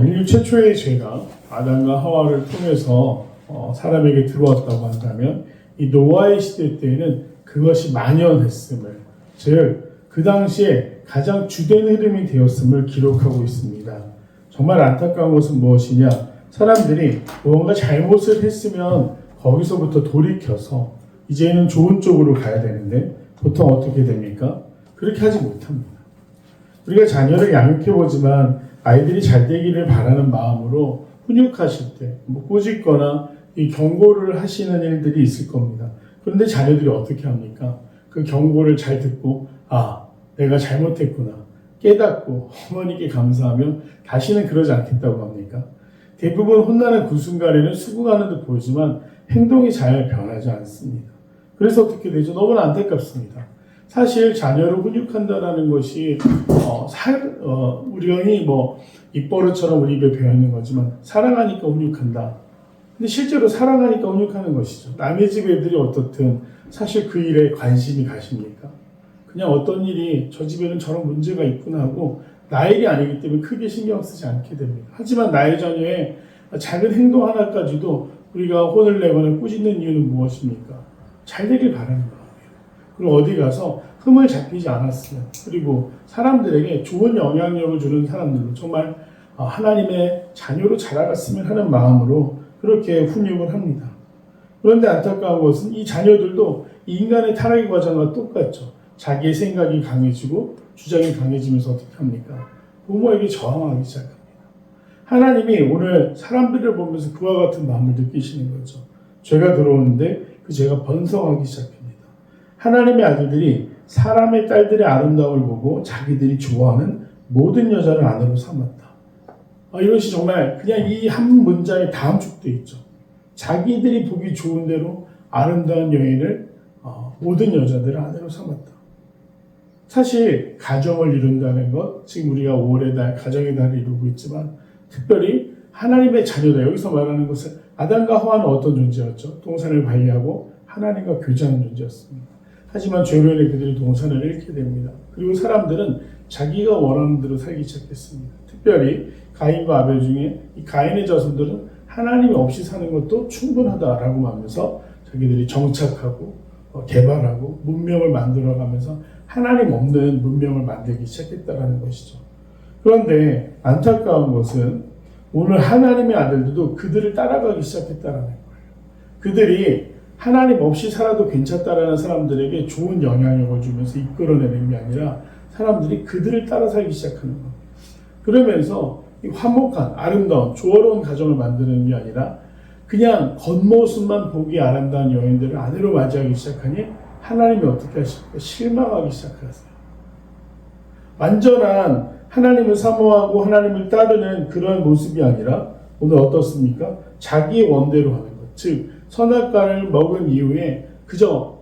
인류 최초의 죄가 아담과 하와를 통해서 사람에게 들어왔다고 한다면 이 노아의 시대 때에는 그것이 만연했음을, 즉 그 당시에 가장 주된 흐름이 되었음을 기록하고 있습니다. 정말 안타까운 것은 무엇이냐? 사람들이 무언가 잘못을 했으면 거기서부터 돌이켜서 이제는 좋은 쪽으로 가야 되는데 보통 어떻게 됩니까? 그렇게 하지 못합니다. 우리가 자녀를 양육해보지만 아이들이 잘 되기를 바라는 마음으로 훈육하실 때 꾸짖거나 이 경고를 하시는 일들이 있을 겁니다. 그런데 자녀들이 어떻게 합니까? 그 경고를 잘 듣고 내가 잘못했구나 깨닫고 어머니께 감사하며 다시는 그러지 않겠다고 합니까? 대부분 혼나는 그 순간에는 수긍하는 듯 보이지만 행동이 잘 변하지 않습니다. 그래서 어떻게 되죠? 너무나 안타깝습니다. 사실 자녀를 훈육한다라는 것이 우리 입버릇처럼 우리 입에 배어있는 거지만 사랑하니까 훈육한다. 근데 실제로 사랑하니까 훈육하는 것이죠. 남의 집 애들이 어떻든 사실 그 일에 관심이 가십니까? 그냥 어떤 일이 저 집에는 저런 문제가 있구나 하고 나의 일이 아니기 때문에 크게 신경 쓰지 않게 됩니다. 하지만 나의 자녀의 작은 행동 하나까지도 우리가 혼을 내거나 꾸짖는 이유는 무엇입니까? 잘 되길 바라는 거예요. 그리고 어디 가서 흠을 잡히지 않았으면, 그리고 사람들에게 좋은 영향력을 주는 사람들로 정말 하나님의 자녀로 자라갔으면 하는 마음으로 그렇게 훈육을 합니다. 그런데 안타까운 것은 이 자녀들도 이 인간의 타락의 과정과 똑같죠. 자기의 생각이 강해지고 주장이 강해지면서 어떻게 합니까? 부모에게 저항하기 시작합니다. 하나님이 오늘 사람들을 보면서 그와 같은 마음을 느끼시는 거죠. 죄가 들어오는데 그 죄가 번성하기 시작합니다. 하나님의 아들들이 사람의 딸들의 아름다움을 보고 자기들이 좋아하는 모든 여자를 아내로 삼았다. 이것이 정말 그냥 이 한 문장의 다음 축도 있죠. 자기들이 보기 좋은 대로 아름다운 여인을 모든 여자들을 아내로 삼았다. 사실 가정을 이룬다는 것, 지금 우리가 5월의 달, 가정의 달을 이루고 있지만 특별히 하나님의 자녀다. 여기서 말하는 것은 아담과 하와는 어떤 존재였죠? 동산을 관리하고 하나님과 교제하는 존재였습니다. 하지만 죄로 인해 그들이 동산을 잃게 됩니다. 그리고 사람들은 자기가 원하는 대로 살기 시작했습니다. 특별히 가인과 아벨 중에 이 가인의 자손들은 하나님이 없이 사는 것도 충분하다라고 하면서 자기들이 정착하고 개발하고 문명을 만들어가면서 하나님 없는 문명을 만들기 시작했다는 것이죠. 그런데 안타까운 것은 오늘 하나님의 아들들도 그들을 따라가기 시작했다는 거예요. 그들이 하나님 없이 살아도 괜찮다라는 사람들에게 좋은 영향력을 주면서 이끌어내는 게 아니라 사람들이 그들을 따라 살기 시작하는 겁니다. 그러면서 이 화목한 아름다운 조화로운 가정을 만드는 게 아니라 그냥 겉모습만 보기 아름다운 여인들을 아내로 맞이하기 시작하니 하나님이 어떻게 하십니까? 실망하기 시작하세요. 완전한 하나님을 사모하고 하나님을 따르는 그런 모습이 아니라 오늘 어떻습니까? 자기의 원대로 하는 것. 즉 선악과를 먹은 이후에 그저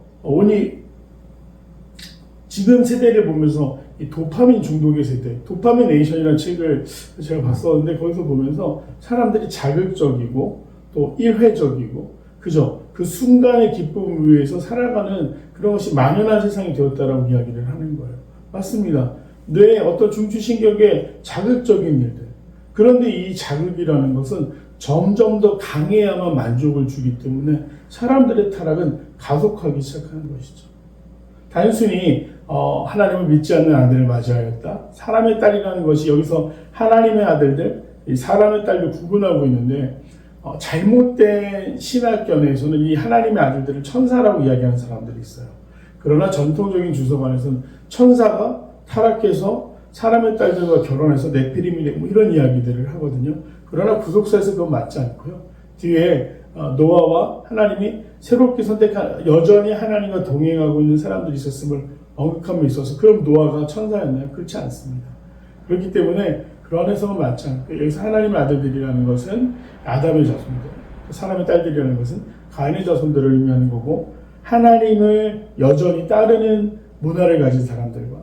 지금 세대를 보면서 이 도파민 중독의 세대, 도파민 네이션이라는 책을 제가 봤었는데 거기서 보면서 사람들이 자극적이고 또 일회적이고 그저 그 순간의 기쁨을 위해서 살아가는 그런 것이 만연한 세상이 되었다라고 이야기를 하는 거예요. 맞습니다. 뇌의 어떤 중추신경의 자극적인 일들. 그런데 이 자극이라는 것은 점점 더 강해야만 만족을 주기 때문에 사람들의 타락은 가속하기 시작하는 것이죠. 단순히 하나님을 믿지 않는 아들을 맞이하였다. 사람의 딸이라는 것이 여기서 하나님의 아들들, 사람의 딸도 구분하고 있는데 잘못된 신학견에서는 이 하나님의 아들들을 천사라고 이야기하는 사람들이 있어요. 그러나 전통적인 주석안에서는 천사가 타락해서 사람의 딸들과 결혼해서 네피림이 되고 이런 이야기들을 하거든요. 그러나 구속사에서 그건 맞지 않고요. 뒤에 노아와 하나님이 새롭게 선택한 여전히 하나님과 동행하고 있는 사람들이 있었음을 언급함에 있어서 그럼 노아가 천사였나요? 그렇지 않습니다. 그렇기 때문에 그런 해석은 맞지 않고 여기서 하나님의 아들들이라는 것은 아담의 자손들, 사람의 딸들이라는 것은 가인의 자손들을 의미하는 거고 하나님을 여전히 따르는 문화를 가진 사람들과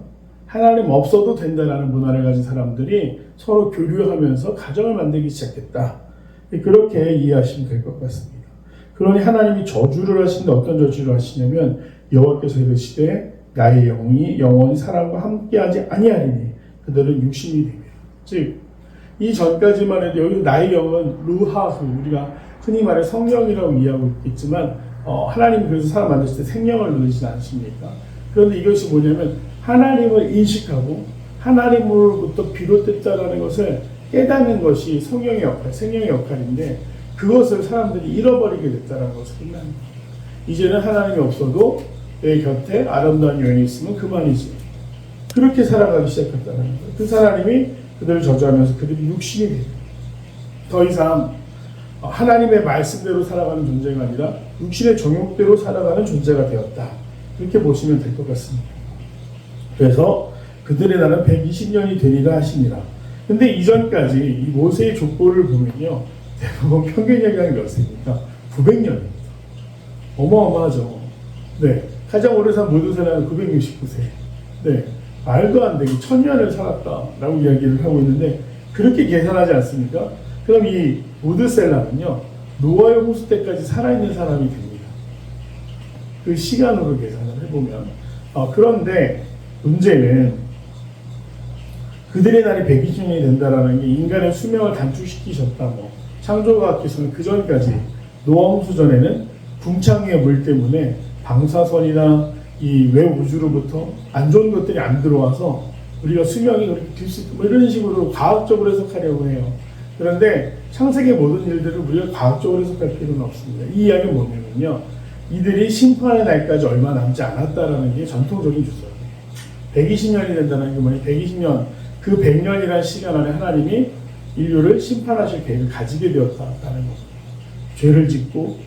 하나님 없어도 된다라는 문화를 가진 사람들이 서로 교류하면서 가정을 만들기 시작했다. 그렇게 이해하시면 될 것 같습니다. 그러니 하나님이 저주를 하시는데 어떤 저주를 하시냐면 여호와께서 이르시되 나의 영이 영원히 사람과 함께하지 아니하리니 그들은 육신이 되며 즉 이 전까지만 해도 여기 나의 영은 루하후, 우리가 흔히 말해 성령이라고 이해하고 있지만 하나님이 그래서 사람 만드실 때 생명을 넣으시지 않습니까? 그런데 이것이 뭐냐면 하나님을 인식하고 하나님으로부터 비롯됐다라는 것을 깨닫는 것이 성령의 역할, 생명의 역할인데 그것을 사람들이 잃어버리게 됐다는 것을 끝납니다. 이제는 하나님이 없어도 내 곁에 아름다운 여인이 있으면 그만이지. 그렇게 살아가기 시작했다는 거예요. 그 하나님이 그들을 저주하면서 그들이 육신이 됩니다. 더 이상 하나님의 말씀대로 살아가는 존재가 아니라 육신의 정욕대로 살아가는 존재가 되었다. 그렇게 보시면 될 것 같습니다. 그래서 그들의 날은 120년이 되리라 하시니라. 근데 이전까지 이 모세의 족보를 보면요, 대부분 평균 연령이 몇 세입니까? 900년입니다. 어마어마하죠. 네, 가장 오래 산 모두세라는 969세. 네, 말도 안 되게 1000년을 살았다라고 이야기를 하고 있는데 그렇게 계산하지 않습니까? 그럼 이 모드셀라는요, 노아의 홍수 때까지 살아있는 사람이 됩니다. 그 시간으로 계산을 해보면. 그런데 문제는 그들의 날이 120년이 된다라는 게 인간의 수명을 단축시키셨다. 창조과학에서는 그 전까지 노아 홍수 전에는 궁창의 물 때문에 방사선이나 이 외우주로부터 안 좋은 것들이 안 들어와서 우리가 수명이 그렇게 길 수 있고 이런 식으로 과학적으로 해석하려고 해요. 그런데 창세기의 모든 일들을 우리가 과학적으로 해석할 필요는 없습니다. 이 이야기는 뭐냐면요, 이들이 심판의 날까지 얼마 남지 않았다라는 게 전통적인 주장이에요. 120년이 된다는 게 뭐냐면 120년, 그 100년이라는 시간 안에 하나님이 인류를 심판하실 계획을 가지게 되었다는 겁니다. 죄를 짓고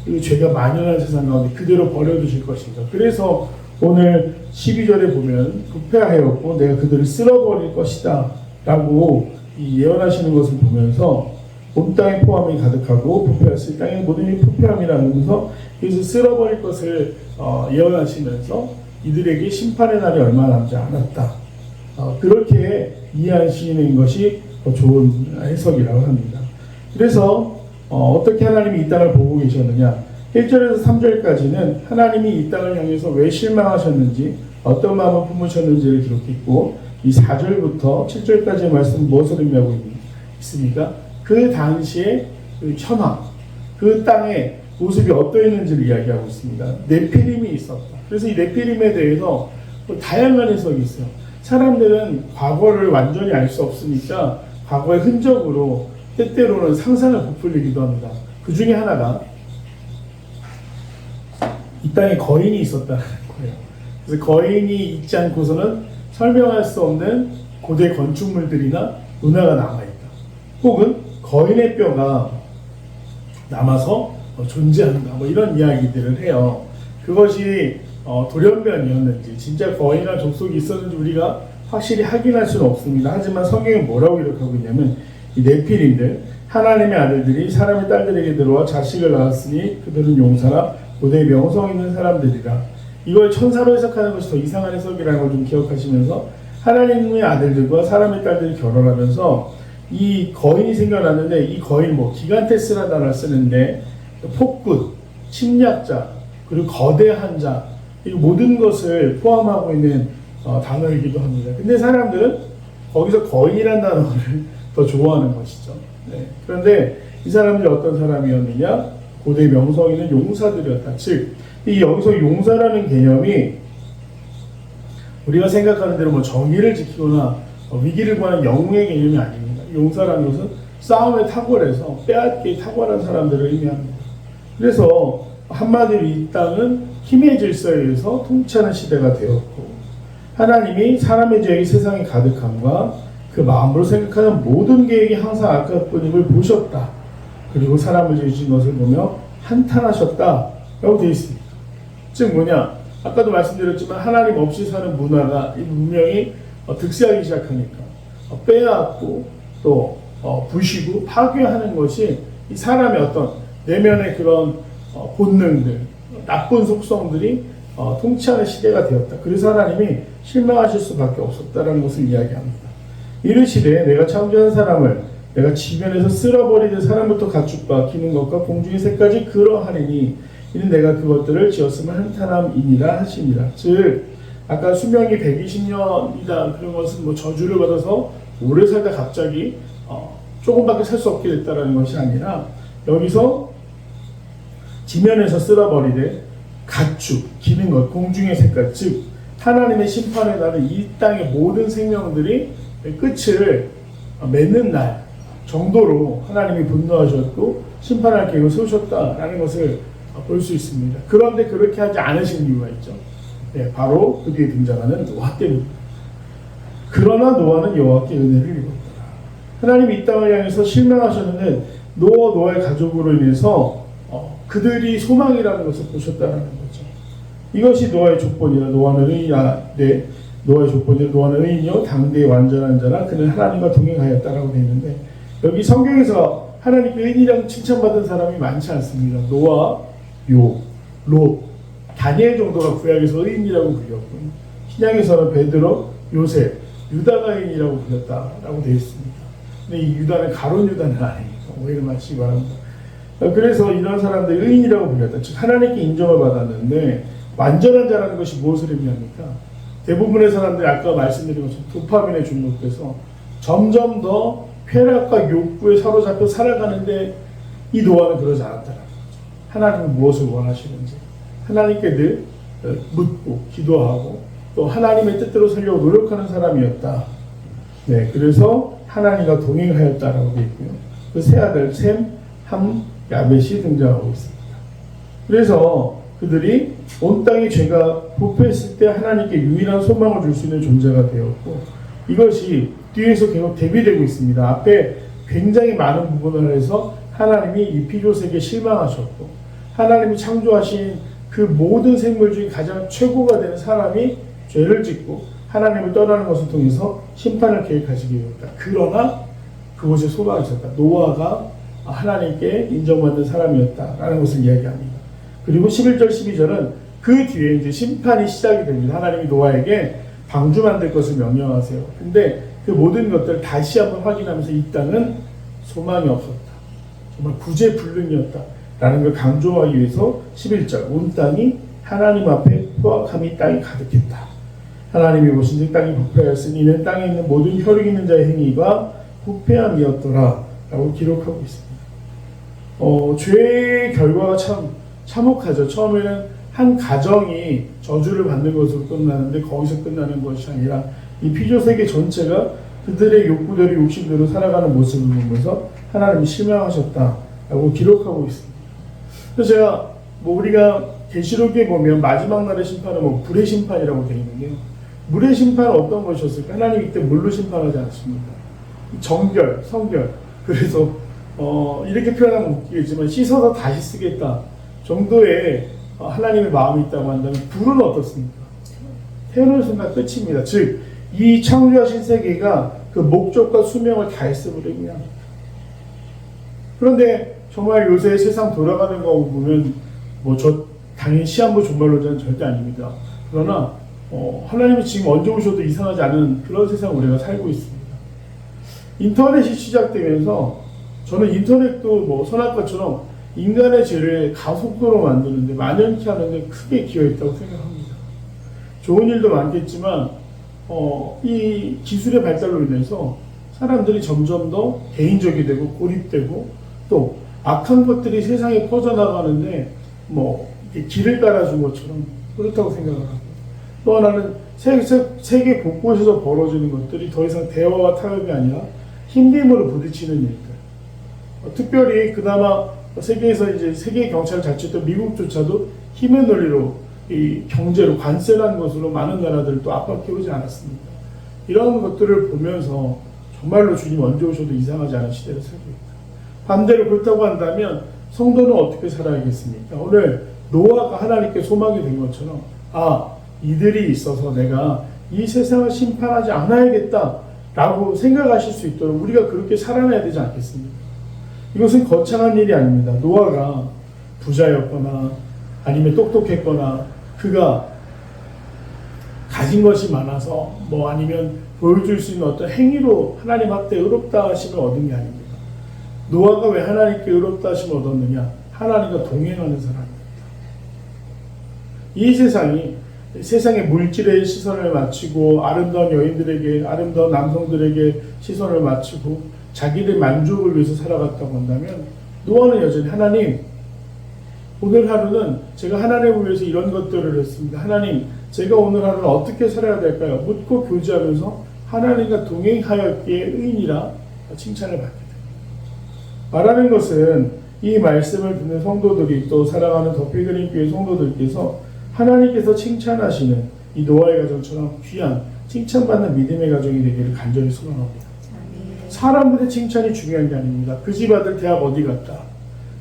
그 죄가 만연한 세상 가운데 그대로 버려두실 것인가. 그래서 오늘 12절에 보면 부패하였고 내가 그들을 쓸어버릴 것이다 라고 예언하시는 것을 보면서 온 땅에 포함이 가득하고 부패하였으니 땅의 모든 일이 부패함이라면서 그래서 쓸어버릴 것을 예언하시면서 이들에게 심판의 날이 얼마 남지 않았다. 그렇게 이해하시는 것이 더 좋은 해석이라고 합니다. 그래서 어떻게 하나님이 이 땅을 보고 계셨느냐, 1절에서 3절까지는 하나님이 이 땅을 향해서 왜 실망하셨는지 어떤 마음을 품으셨는지를 기록했고, 이 4절부터 7절까지의 말씀은 무엇을 의미하고 있습니까? 그 당시의 그 현황, 그 땅의 모습이 어떠했는지를 이야기하고 있습니다. 네피림이 있었다. 그래서 이 네피림에 대해서 다양한 해석이 있어요. 사람들은 과거를 완전히 알 수 없으니까 과거의 흔적으로 때때로는 상상을 부풀리기도 합니다. 그 중에 하나가 이 땅에 거인이 있었다는 거예요. 그래서 거인이 있지 않고서는 설명할 수 없는 고대 건축물들이나 문화가 남아있다. 혹은 거인의 뼈가 남아서 존재한다. 이런 이야기들을 해요. 그것이 돌연변이었는지 진짜 거인이나 족속이 있었는지 우리가 확실히 확인할 수는 없습니다. 하지만 성경에 뭐라고 기록하고 있냐면 이 네피림들, 하나님의 아들들이 사람의 딸들에게 들어와 자식을 낳았으니 그들은 용사라 고대 명성 있는 사람들이라. 이걸 천사로 해석하는 것이 더 이상한 해석이라는 걸 좀 기억하시면서 하나님의 아들들과 사람의 딸들이 결혼하면서 이 거인이 생겨났는데, 이 거인 기간테스라는 단어를 쓰는데 폭군, 침략자, 그리고 거대한 자, 이 모든 것을 포함하고 있는 단어이기도 합니다. 근데 사람들은 거기서 거인이라는 단어를 더 좋아하는 것이죠. 네. 그런데 이 사람들이 어떤 사람이었느냐? 고대 명성 있는 용사들이었다. 즉, 이 여기서 용사라는 개념이 우리가 생각하는 대로 정의를 지키거나 위기를 구하는 영웅의 개념이 아닙니다. 용사라는 것은 싸움에 탁월해서 빼앗기 탁월한 사람들을 의미합니다. 그래서 한마디로 이 땅은 힘의 질서에 의해서 통치하는 시대가 되었고, 하나님이 사람의 죄악이 세상에 가득함과 그 마음으로 생각하는 모든 계획이 항상 악할 뿐임을 보셨다. 그리고 사람을 지으신 것을 보며 한탄하셨다 라고 되어 있습니다. 즉 뭐냐, 아까도 말씀드렸지만 하나님 없이 사는 문화가 이 문명이 득세하기 시작하니까 빼앗고 또 부시고 파괴하는 것이 이 사람의 어떤 내면의 그런 본능들, 나쁜 속성들이 통치하는 시대가 되었다. 그래서 하나님이 실망하실 수밖에 없었다라는 것을 이야기합니다. 이르시되 내가 창조한 사람을 내가 지면에서 쓸어버리듯 사람부터 가축과 기는 것과 공중의 새까지 그러하리니 이는 내가 그것들을 지었음을 한탄함이니라 하시니라. 즉 아까 수명이 120년이다 그런 것은 저주를 받아서 오래 살다 갑자기 조금밖에 살 수 없게 됐다는 것이 아니라 여기서 지면에서 쓸어버리되 가축, 기는 것, 공중의 색깔, 즉 하나님의 심판에 나는 이 땅의 모든 생명들이 끝을 맺는 날 정도로 하나님이 분노하셨고 심판할 계획을 세우셨다라는 것을 볼 수 있습니다. 그런데 그렇게 하지 않으신 이유가 있죠. 네, 바로 그 뒤에 등장하는 노아 때문입니다. 그러나 노아는 여호와께 은혜를 입었더라. 하나님이 이 땅을 향해서 실망하셨는데 노아의 가족으로 인해서 그들이 소망이라는 것을 보셨다는 거죠. 이것이 노아의 조건이라. 노아는 의인이요 당대의 완전한 자라. 그는 하나님과 동행하였다라고 되어 있는데, 여기 성경에서 하나님께 의인이라고 칭찬받은 사람이 많지 않습니다. 노아, 롯, 다니엘 정도가 구약에서 의인이라고 불렸고, 신약에서는 베드로, 요셉, 유다가 의인이라고 불렸다라고 되어 있습니다. 근데 이 유다는 가룟 유다는 아니니까 오해를 마시기 바랍니다. 그래서 이런 사람들이 의인이라고 불렸다. 즉 하나님께 인정을 받았는데, 완전한 자라는 것이 무엇을 의미합니까? 대부분의 사람들이 아까 말씀드린 것처럼 도파민에 중독돼서 점점 더 쾌락과 욕구에 사로잡혀 살아가는데, 이 노아는 그러지 않았다는 거죠. 하나님은 무엇을 원하시는지 하나님께 늘 묻고 기도하고 또 하나님의 뜻대로 살려고 노력하는 사람이었다. 네, 그래서 하나님과 동행하였다라고 되어 있고요. 그 세 아들 셈, 함, 야벳이 등장하고 있습니다. 그래서 그들이 온 땅의 죄가 부패했을 때 하나님께 유일한 소망을 줄 수 있는 존재가 되었고, 이것이 뒤에서 계속 대비되고 있습니다. 앞에 굉장히 많은 부분을 해서 하나님이 이 피조세계에 실망하셨고, 하나님이 창조하신 그 모든 생물 중에 가장 최고가 되는 사람이 죄를 짓고 하나님을 떠나는 것을 통해서 심판을 계획하시게 되었다. 그러나 그곳에 소망이 있었다. 노아가 하나님께 인정받는 사람이었다라는 것을 이야기합니다. 그리고 11절 12절은 그 뒤에 이제 심판이 시작이 됩니다. 하나님이 노아에게 방주 만들 것을 명령하세요. 근데 그 모든 것들을 다시 한번 확인하면서 이 땅은 소망이 없었다. 정말 구제불능이었다. 라는 걸 강조하기 위해서 11절 온 땅이 하나님 앞에 포악함이 땅이 가득했다. 하나님이 보신즉 땅이 부패하였으니 이는 땅에 있는 모든 혈육 있는 자의 행위가 부패함이었더라 라고 기록하고 있습니다. 죄의 결과가 참 참혹하죠. 처음에는 한 가정이 저주를 받는 것으로 끝나는데 거기서 끝나는 것이 아니라 이 피조세계 전체가 그들의 욕구대로 욕심대로 살아가는 모습을 보면서 하나님이 실망하셨다라고 기록하고 있습니다. 그래서 제가 우리가 계시록에 보면 마지막 날의 심판은 불의 심판이라고 되어 있는데요. 물의 심판은 어떤 것이었을까? 하나님 이때 물로 심판하지 않습니다. 정결, 성결. 그래서 이렇게 표현하면 웃기겠지만 씻어서 다시 쓰겠다 정도의 하나님의 마음이 있다고 한다면, 불은 어떻습니까? 태어나는 순간 끝입니다. 즉 이 창조하신 세계가 그 목적과 수명을 다했음을 의미합니다. 그런데 정말 요새 세상 돌아가는 거 보면 당연히 시한부 종말론자는 절대 아닙니다. 그러나 하나님이 지금 언제 오셔도 이상하지 않은 그런 세상 우리가 살고 있습니다. 인터넷이 시작되면서 저는 인터넷도 선악과처럼 인간의 죄를 가속도로 만드는데, 만연케 하는데 크게 기여했다고 생각합니다. 좋은 일도 많겠지만 이 기술의 발달로 인해서 사람들이 점점 더 개인적이 되고 고립되고, 또 악한 것들이 세상에 퍼져나가는데 길을 깔아준 것처럼 그렇다고 생각을 하고, 또 하나는 세계 곳곳에서 벌어지는 것들이 더 이상 대화와 타협이 아니라 힘듦으로 부딪히는 일들. 특별히 그나마 세계에서 이제 세계 경찰을 잘 쳤던 미국조차도 힘의 논리로 이 경제로 관세라는 것으로 많은 나라들을 또 압박해오지 않았습니다. 이런 것들을 보면서 정말로 주님 언제 오셔도 이상하지 않은 시대를 살고 있다. 반대로 그렇다고 한다면 성도는 어떻게 살아야겠습니까? 오늘 노아가 하나님께 소망이 된 것처럼 이들이 있어서 내가 이 세상을 심판하지 않아야겠다 라고 생각하실 수 있도록 우리가 그렇게 살아내야 되지 않겠습니까? 이것은 거창한 일이 아닙니다. 노아가 부자였거나 아니면 똑똑했거나 그가 가진 것이 많아서 아니면 보여줄 수 있는 어떤 행위로 하나님 앞에 의롭다 하심을 얻은 게 아닙니다. 노아가 왜 하나님께 의롭다 하심을 얻었느냐? 하나님과 동행하는 사람입니다. 이 세상의 물질에 시선을 맞추고 아름다운 여인들에게, 아름다운 남성들에게 시선을 맞추고 자기의 만족을 위해서 살아갔다고 한다면 노아는 여전히 하나님, 오늘 하루는 제가 하나님을 위해서 이런 것들을 했습니다. 하나님, 제가 오늘 하루는 어떻게 살아야 될까요? 묻고 교제하면서 하나님과 동행하였기에 의인이라 칭찬을 받게 됩니다. 말하는 것은 이 말씀을 듣는 성도들이 또 사랑하는 더필그림 교회 성도들께서 하나님께서 칭찬하시는 이 노아의 가정처럼 귀한 칭찬받는 믿음의 가정이 되기를 간절히 소망합니다. 사람들의 칭찬이 중요한 게 아닙니다. 그 집 아들 대학 어디 갔다,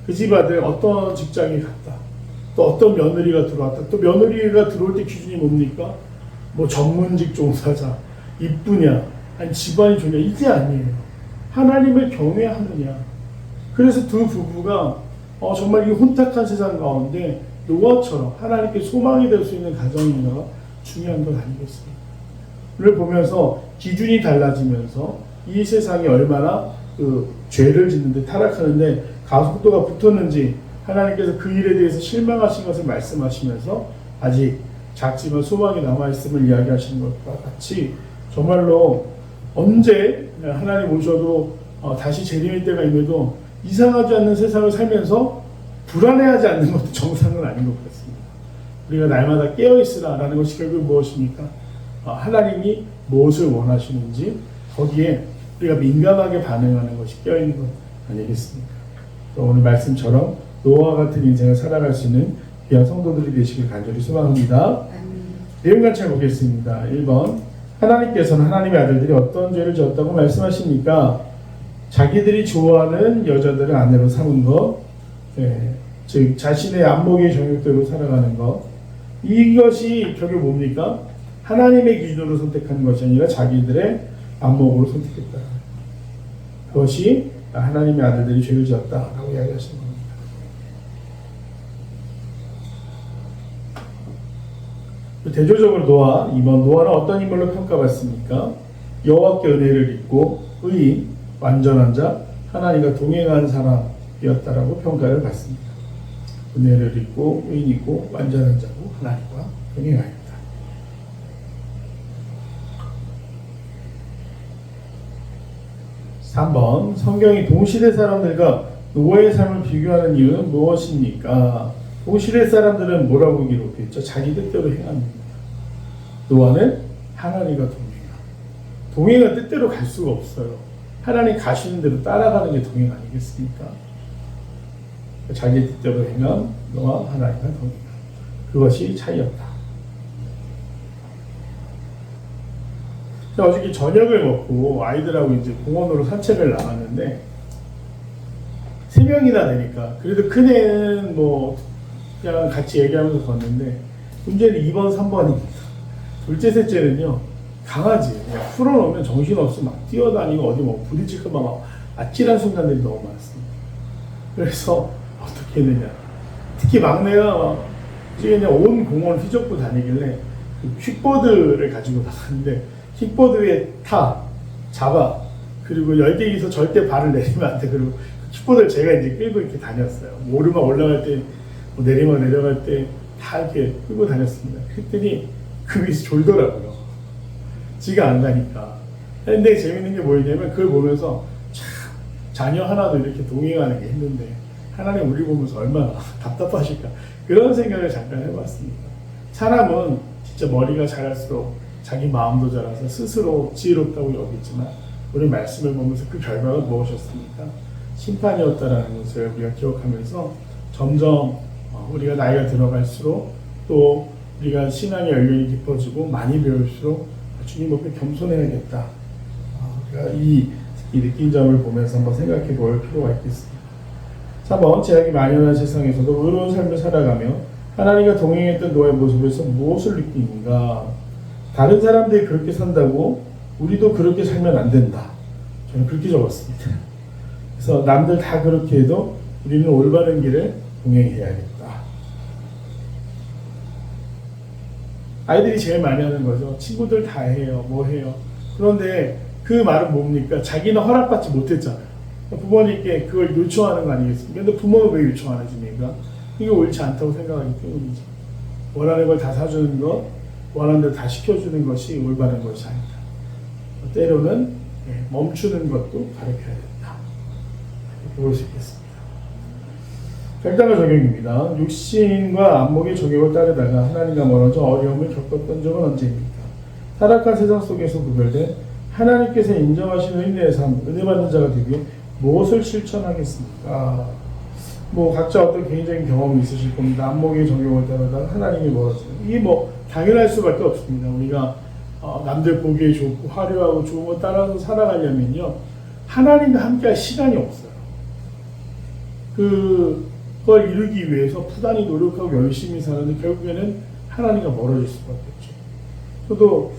그 집 아들 어떤 직장에 갔다, 또 어떤 며느리가 들어왔다, 또 며느리가 들어올 때 기준이 뭡니까? 뭐 전문직 종사자, 이쁘냐, 아니 집안이 좋냐, 이게 아니에요. 하나님을 경외하느냐. 그래서 두 부부가 정말 이 혼탁한 세상 가운데 노아처럼 하나님께 소망이 될 수 있는 가정인가가 중요한 건 아니겠습니까? 를 보면서 기준이 달라지면서 이 세상이 얼마나 그 죄를 짓는데 타락하는데 가속도가 붙었는지 하나님께서 그 일에 대해서 실망하신 것을 말씀하시면서 아직 작지만 소망이 남아있음을 이야기하시는 것과 같이 정말로 언제 하나님 오셔도 다시 재림의 때가 임해도 이상하지 않는 세상을 살면서 불안해하지 않는 것도 정상은 아닌 것 같습니다. 우리가 날마다 깨어있으라라는 것이 결국 무엇입니까? 하나님이 무엇을 원하시는지 거기에 우리가 민감하게 반응하는 것이 깨어있는 것 아니겠습니까? 오늘 말씀처럼 노아와 같은 인생을 살아갈 수 있는 귀한 성도들이 되시길 간절히 소망합니다. 내용 같이 보겠습니다. 1번, 하나님께서는 하나님의 아들들이 어떤 죄를 지었다고 말씀하십니까? 자기들이 좋아하는 여자들을 아내로 삼은 것, 즉 자신의 안목의 정욕대로 살아가는 것, 이것이 결국 뭡니까? 하나님의 기준으로 선택한 것이 아니라 자기들의 안목으로 선택했다. 그것이 하나님의 아들들이 죄를 지었다라고 이야기하시는 겁니다. 대조적으로 노아, 2번, 노아는 어떤 인물로 평가받습니까? 여호와께 은혜를 입고 의인, 완전한 자, 하나님과 동행한 사람이었다라고 평가를 받습니다. 은혜를 입고 의인이고 완전한 자고 하나님과 동행하였다. 3번, 성경이 동시대 사람들과 노아의 삶을 비교하는 이유는 무엇입니까? 동시대 사람들은 뭐라고 기록했죠? 자기 뜻대로 행합니다. 노아는 하나님과 동행은 뜻대로 갈 수가 없어요. 하나님 가시는 대로 따라가는 게 동행 아니겠습니까? 자기 뜻대로 행함, 노아 하나님과 동행함. 그것이 차이였다. 어저께 저녁을 먹고 아이들하고 이제 공원으로 산책을 나갔는데 3명이나 되니까 그래도 큰애는 뭐 그냥 같이 얘기하면서 걷는데 문제는 2번, 3번입니다. 둘째, 셋째는요 강아지 그냥 풀어놓으면 정신없이 막 뛰어다니고 어디 뭐 부딪힐까 막 아찔한 순간들이 너무 많습니다. 그래서 어떻게 했느냐, 특히 막내가 그냥 온 공원을 휘젓고 다니길래 킥보드를 가지고 나갔는데 킥보드 위에 잡아, 그리고 열대기에서 절대 발을 내리면 안 돼. 그리고 킥보드를 제가 이제 끌고 이렇게 다녔어요. 뭐 오르막 올라갈 때, 뭐 내리막 내려갈 때 다 이렇게 끌고 다녔습니다. 그랬더니 그 위에서 졸더라고요. 지가 안 가니까. 근데 재밌는 게 뭐였냐면 그걸 보면서 참 자녀 하나도 이렇게 동행하는 게 힘든데 하나님 우리 보면서 얼마나 답답하실까, 그런 생각을 잠깐 해봤습니다. 사람은 진짜 머리가 자랄수록 자기 마음도 자라서 스스로 지혜롭다고 여기지만 우리 말씀을 보면서 그 결과가 무엇이었습니까? 심판이었다라는 것을 우리가 기억하면서 점점 우리가 나이가 들어갈수록 또 우리가 신앙의 연륜이 깊어지고 많이 배울수록 주님 앞에 겸손해야겠다. 우리가 이 느낀 점을 보면서 한번 생각해 볼 필요가 있겠습니다. 3번, 제약이 만연한 세상에서도 의로운 삶을 살아가며 하나님과 동행했던 노아의 모습에서 무엇을 느끼는가? 다른 사람들이 그렇게 산다고 우리도 그렇게 살면 안 된다. 저는 그렇게 적었습니다. 그래서 남들 다 그렇게 해도 우리는 올바른 길을 동행해야겠다. 아이들이 제일 많이 하는 거죠. 친구들 다 해요. 뭐 해요. 그런데 그 말은 뭡니까? 자기는 허락받지 못했잖아요. 부모님께 그걸 요청하는 거 아니겠습니까? 근데 부모는 왜 요청 안 해줍니까? 이게 옳지 않다고 생각하기 때문이죠. 원하는 걸 다 사주는 것, 원하는 대로 다 시켜주는 것이 올바른 것이 아니다. 때로는 멈추는 것도 가르쳐야 된다. 볼 수 있겠습니다. 8단계 적용입니다. 육신과 안목의 적용을 따르다가 하나님과 멀어져 어려움을 겪었던 적은 언제입니까? 타락한 세상 속에서 구별된 하나님께서 인정하시는 의인의 삶, 은혜 받는 자가 되기 위해 무엇을 실천하겠습니까? 뭐 각자 어떤 개인적인 경험이 있으실 겁니다. 안목의 적용을 따르다가 하나님이 멀어지는, 이게 뭐 당연할 수밖에 없습니다. 우리가 남들 보기에 좋고 화려하고 좋은 거 따라서 살아가려면요, 하나님과 함께할 시간이 없어요. 그걸 이루기 위해서 부단히 노력하고 열심히 사는데 결국에는 하나님과 멀어질 수밖에 없죠. 저도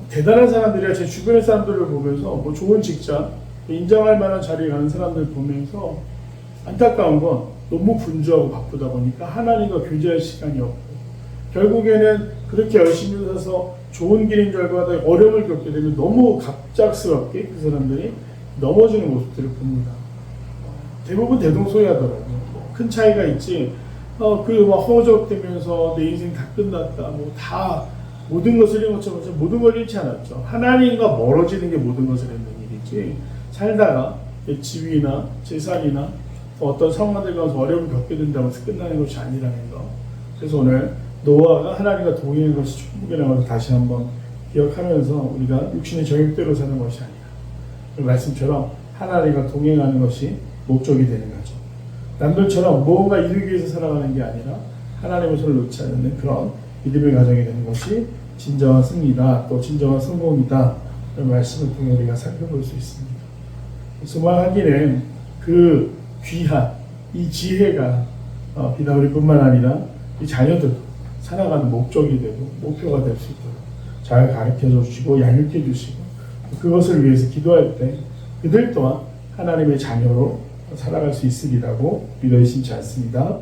대단한 사람들이야, 제 주변의 사람들을 보면서 뭐 좋은 직장, 인정할 만한 자리에 가는 사람들 보면서 안타까운 건 너무 분주하고 바쁘다 보니까 하나님과 교제할 시간이 없고, 결국에는 그렇게 열심히 살아서 좋은 길인 줄 알고 하다가 어려움을 겪게 되면 너무 갑작스럽게 그 사람들이 넘어지는 모습들을 봅니다. 대부분 대동소이하더라고요. 큰 차이가 있지, 막 허우적대면서 내 인생 다 끝났다, 뭐 다 모든 것을 잃은 것처럼 모든 걸 잃지 않았죠. 하나님과 멀어지는 게 모든 것을 잃는 일이지, 살다가 내 집이나 재산이나 어떤 상황들 가서 어려움을 겪게 된다고 해서 끝나는 것이 아니라는 거. 그래서 오늘 노아가 하나님과 동행한 것이 축복이라는 것을 다시 한번 기억하면서 우리가 육신의 정욕대로 사는 것이 아니라 그 말씀처럼 하나님과 동행하는 것이 목적이 되는 거죠. 남들처럼 무언가 이루기 위해서 살아가는 게 아니라 하나님의 손을 놓지 않는 그런 믿음의 가정이 되는 것이 진정한 승리다, 또 진정한 성공이다, 그런 말씀을 통해 우리가 살펴볼 수 있습니다. 소망하기는 그 귀한 이 지혜가 비단 우리뿐만 아니라 이 자녀들 살아가는 목적이 되고 목표가 될 수 있도록 잘 가르쳐 주시고 양육해 주시고, 그것을 위해서 기도할 때 그들 또한 하나님의 자녀로 살아갈 수 있으리라고 믿어 의심치 않습니다.